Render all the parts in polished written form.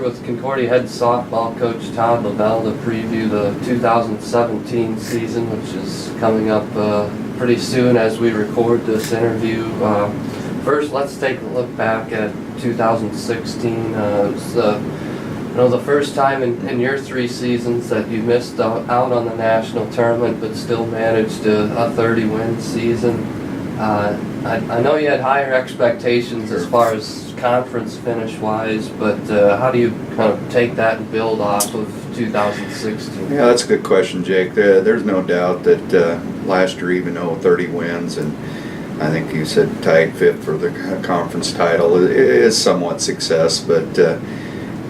here with Concordia head softball coach Todd LaVelle to preview the 2017 season, which is coming up pretty soon as we record this interview. First, let's take a look back at 2016. It's the first time in your 3 seasons that you missed out on the national tournament, but still managed a 30-win season. I know you had higher expectations as far as conference finish-wise, but how do you kind of take that and build off of 2016? Yeah, that's a good question, Jake. There's no doubt that last year, even though 30 wins, and I think you said tied 5th for the conference title, is somewhat success, but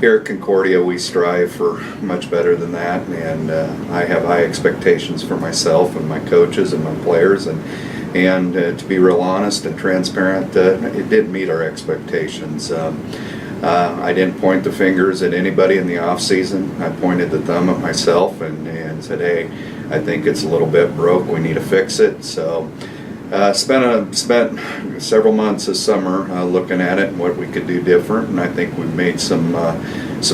here at Concordia, we strive for much better than that, and I have high expectations for myself and my coaches and my players, and to be real honest and transparent, it didn't meet our expectations. I didn't point the fingers at anybody in the off season. I pointed the thumb at myself and said, hey, I think it's a little bit broke. We need to fix it. So spent several months this summer looking at it and what we could do different, and I think we've made some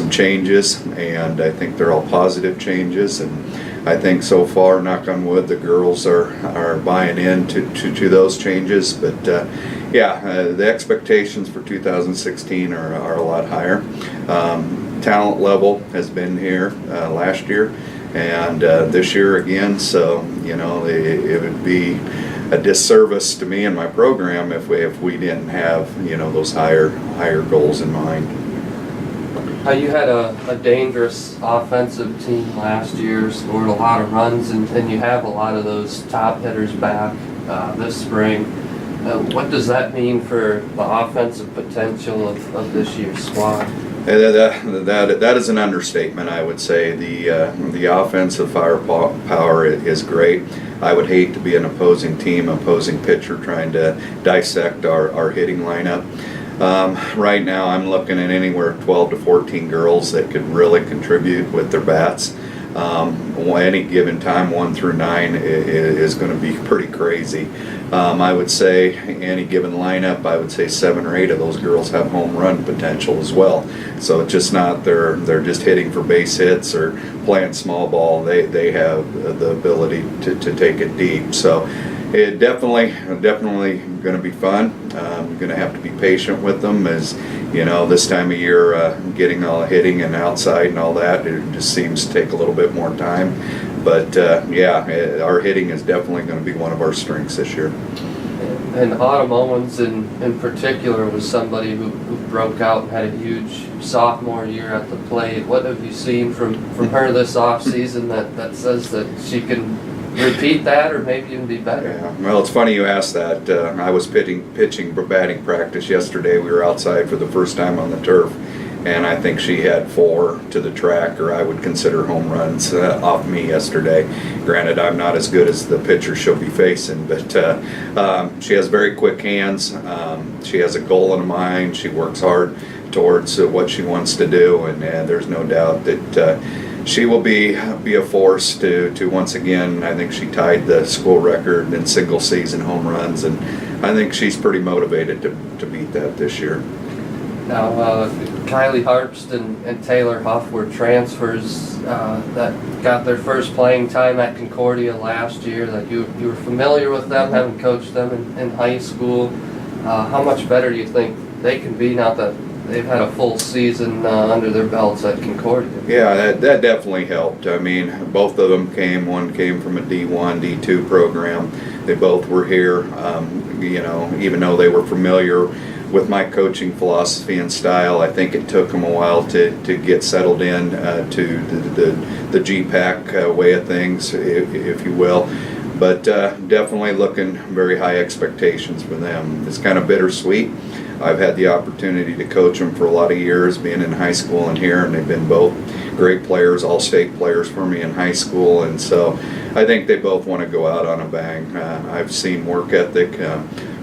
changes, and I think they're all positive changes, and I think so far, knock on wood, the girls are buying in to those changes. But the expectations for 2016 are a lot higher. Talent level has been here last year and this year again. So it would be a disservice to me and my program if we didn't have those higher goals in mind. You had a dangerous offensive team last year, scored a lot of runs, and you have a lot of those top hitters back this spring. What does that mean for the offensive potential of this year's squad? That is an understatement, I would say. The offensive firepower is great. I would hate to be an opposing pitcher trying to dissect our hitting lineup. Right now I'm looking at anywhere 12 to 14 girls that could really contribute with their bats. Any given time, 1 through 9 is going to be pretty crazy. I would say any given lineup, I would say 7 or 8 of those girls have home run potential as well. So it's just not they're just hitting for base hits or playing small ball. They have the ability to take it deep. So it definitely going to be fun. Going to have to be patient with them, as this time of year, getting all hitting and outside and all that, it just seems to take a little bit more time. But our hitting is definitely going to be one of our strengths this year. And Autumn Owens in particular was somebody who broke out and had a huge sophomore year at the plate. What have you seen from her this off season that says that she can repeat that or maybe even be better? Yeah, well, it's funny you asked that. I was pitching batting practice yesterday. We were outside for the first time on the turf, and I think she had 4 to the track, or I would consider home runs off me yesterday. Granted, I'm not as good as the pitcher she'll be facing, but she has very quick hands. She has a goal in mind. She works hard towards what she wants to do, and there's no doubt that she will be a force to once again. I think she tied the school record in single season home runs, and I think she's pretty motivated to beat that this year. Now, Kylie Harpst and Taylor Huff were transfers that got their first playing time at Concordia last year. That you were familiar with them, having coached them in high school. How much better do you think they can be now that they've had a full season under their belts at Concordia? Yeah, that definitely helped. I mean, both of them one came from a D1, D2 program. They both were here, even though they were familiar with my coaching philosophy and style. I think it took them a while to get settled in to the GPAC way of things, if you will. But definitely looking very high expectations for them. It's kind of bittersweet. I've had the opportunity to coach them for a lot of years, being in high school and here, and they've been both great players, all-state players for me in high school, and so I think they both want to go out on a bang. I've seen work ethic.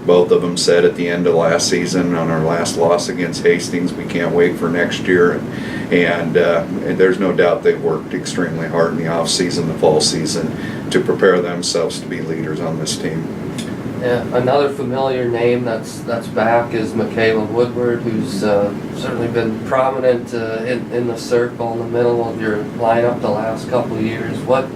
Both of them said at the end of last season, on our last loss against Hastings, we can't wait for next year, and there's no doubt they've worked extremely hard in the off season, the fall season, to prepare themselves to be leaders on this team. Yeah, another familiar name that's back is Mccain Woodward, who's certainly been prominent in the circle in the middle of your lineup the last couple of years. What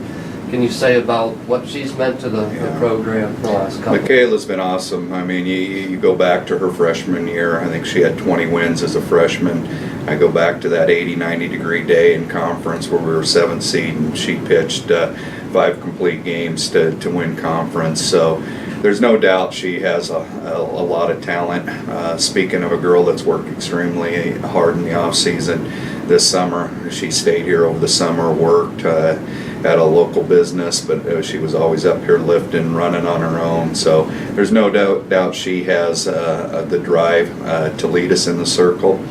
can you say about what she's meant to the program the last couple? Michaela's been awesome. I mean, you go back to her freshman year. I think she had 20 wins as a freshman. I go back to that 80, 90-degree day in conference where we were 7th seed, and she pitched 5 complete games to win conference. So there's no doubt she has a lot of talent. Speaking of a girl that's worked extremely hard in the off season this summer, she stayed here over the summer, worked at a local business, but she was always up here lifting, running on her own. So there's no doubt she has the drive to lead us in the circle.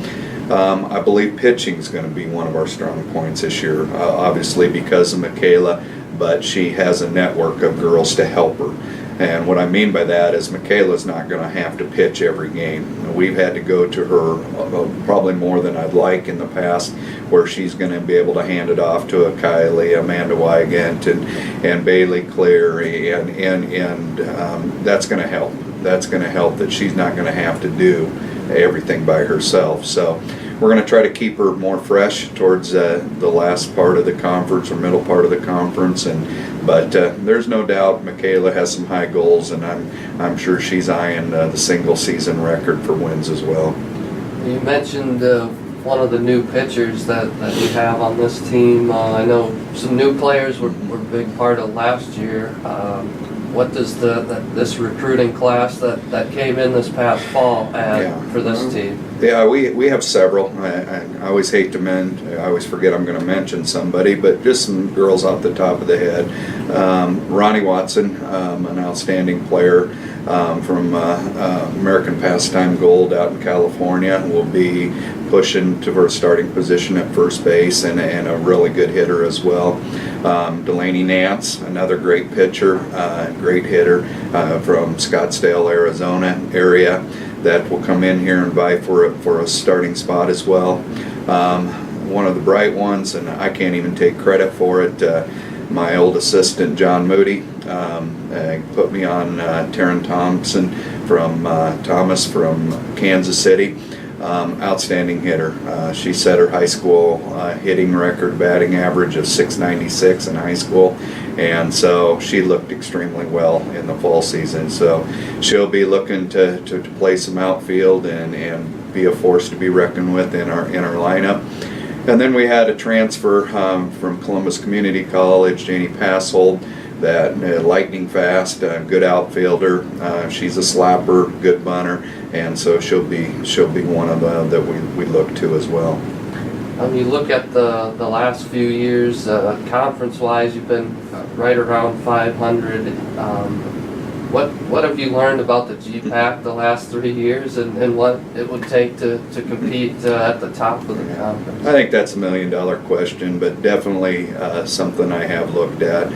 I believe pitching is going to be one of our strong points this year, obviously because of Michaela, but she has a network of girls to help her. And what I mean by that is Michaela's not going to have to pitch every game. We've had to go to her probably more than I'd like in the past, where she's going to be able to hand it off to a Kylie, Amanda Wygant, and Bailey Cleary, and that's going to help. That's going to help that she's not going to have to do everything by herself. So we're going to try to keep her more fresh towards the last part of the conference or middle part of the conference, but there's no doubt Michaela has some high goals, and I'm sure she's eyeing the single season record for wins as well. You mentioned one of the new pitchers that you have on this team. I know some new players were a big part of last year. What does this recruiting class that came in this past fall add for this team? Yeah, we have several. I always hate to I always forget I'm going to mention somebody, but just some girls off the top of the head. Ronnie Watson, an outstanding player from American Pastime Gold out in California, will be pushing to her starting position at first base, and a really good hitter as well. Delaney Nance, another great pitcher, great hitter from Scottsdale, Arizona area, that will come in here and vie for a starting spot as well. One of the bright ones, and I can't even take credit for it, my old assistant John Moody put me on Taryn Thomas from Kansas City. Outstanding hitter. She set her high school hitting record, batting average of .696 in high school, and so she looked extremely well in the fall season. So she'll be looking to play some outfield and be a force to be reckoned with in our lineup. And then we had a transfer from Columbus Community College, Janie Passold, that lightning fast, good outfielder. She's a slapper, good bunter, and so she'll be one of that we look to as well. You look at the last few years, conference-wise, you've been right around 500. What have you learned about the GPAC the last 3 years, and what it would take to compete at the top of the conference? I think that's $1 million question, but definitely something I have looked at.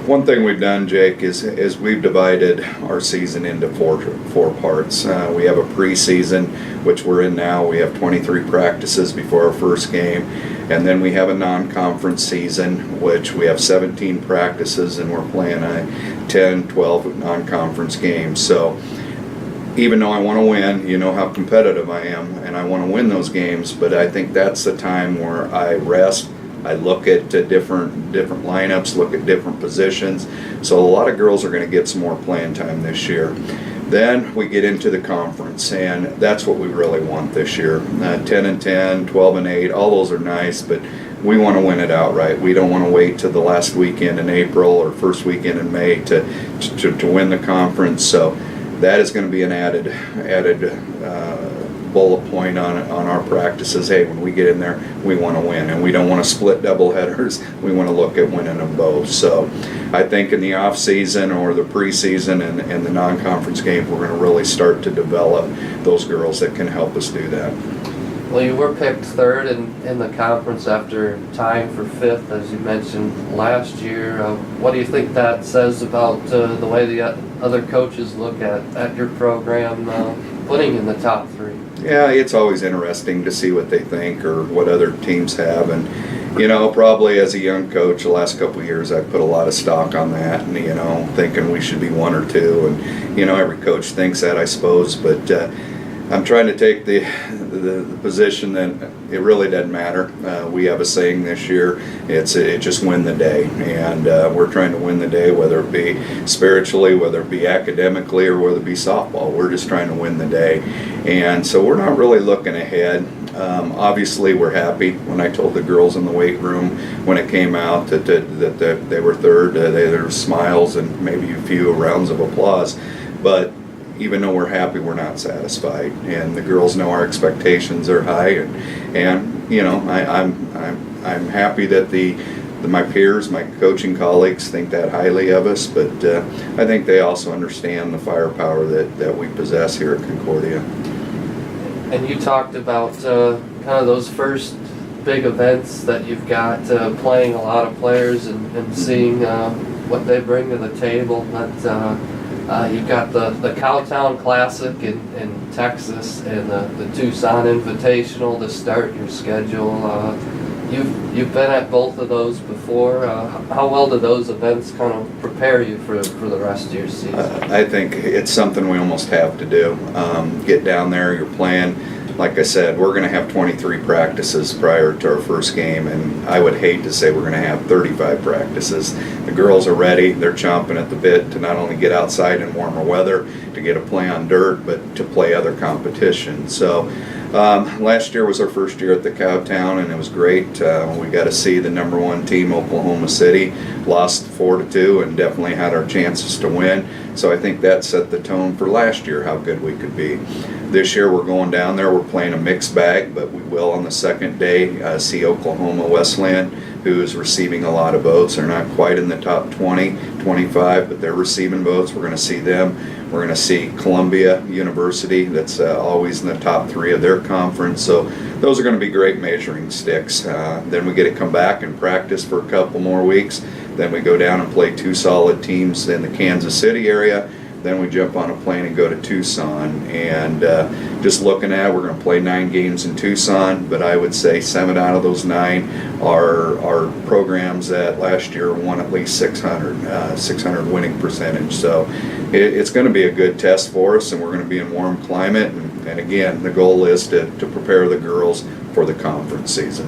One thing we've done, Jake, is we've divided our season into four parts. We have a preseason, which we're in now. We have 23 practices before our first game. And then we have a non-conference season, which we have 17 practices, and we're playing 10, 12 non-conference games. So even though I want to win, you know how competitive I am, and I want to win those games, but I think that's the time where I rest. I look at different lineups, look at different positions. So a lot of girls are going to get some more playing time this year. Then we get into the conference, and that's what we really want this year. 10-10, 12-8, all those are nice, but we want to win it outright. We don't want to wait till the last weekend in April or first weekend in May to win the conference. So that is going to be an added bullet point on our practices. Hey, when we get in there, we want to win, and we don't want to split double headers. We want to look at winning them both. So I think in the off season or the preseason and the non-conference games, we're going to really start to develop those girls that can help us do that. Well, you were picked third in the conference after tying for fifth, as you mentioned last year. What do you think that says about the way the other coaches look at your program putting in the top three? Yeah, it's always interesting to see what they think or what other teams have, and Probably as a young coach, the last couple of years, I put a lot of stock on that, and thinking we should be 1 or 2, and every coach thinks that, I suppose, but I'm trying to take the position that it really doesn't matter. We have a saying this year, it just win the day, and we're trying to win the day, whether it be spiritually, whether it be academically, or whether it be softball. We're just trying to win the day, and so we're not really looking ahead. Obviously, we're happy. When I told the girls in the weight room when it came out that they were third, there were smiles and maybe a few rounds of applause. But even though we're happy, we're not satisfied, and the girls know our expectations are high. And I'm happy that my peers, my coaching colleagues, think that highly of us. But I think they also understand the firepower that we possess here at Concordia. And you talked about kind of those first big events that you've got, playing a lot of players and seeing what they bring to the table. That you've got the Cowtown Classic in Texas and the Tucson Invitational to start your schedule. You've been at both of those before. How well do those events kind of prepare you for the rest of your season? I think it's something we almost have to do. Get down there, you're playing. Like I said, we're going to have 23 practices prior to our first game, and I would hate to say we're going to have 35 practices. The girls are ready. They're chomping at the bit to not only get outside in warmer weather, to get a play on dirt, but to play other competition. So last year was our first year at the Cowtown, and it was great. We got to see the number 1 team, Oklahoma City, lost 4-2, and definitely had our chances to win. So I think that set the tone for last year, how good we could be. This year we're going down there, we're playing a mixed bag, but we will on the second day see Oklahoma Wesleyan, who is receiving a lot of votes. They're not quite in the top 20, 25, but they're receiving votes. We're going to see them. We're going to see Columbia University, that's always in the top 3 of their conference. So those are going to be great measuring sticks. Then we get to come back and practice for a couple more weeks. Then we go down and play 2 solid teams in the Kansas City area. Then we jump on a plane and go to Tucson. And just looking at, we're going to play 9 games in Tucson, but I would say 7 out of those 9 are programs that last year won at least 600 winning percentage. So it's going to be a good test for us, and we're going to be in warm climate. And again, the goal is to prepare the girls for the conference season.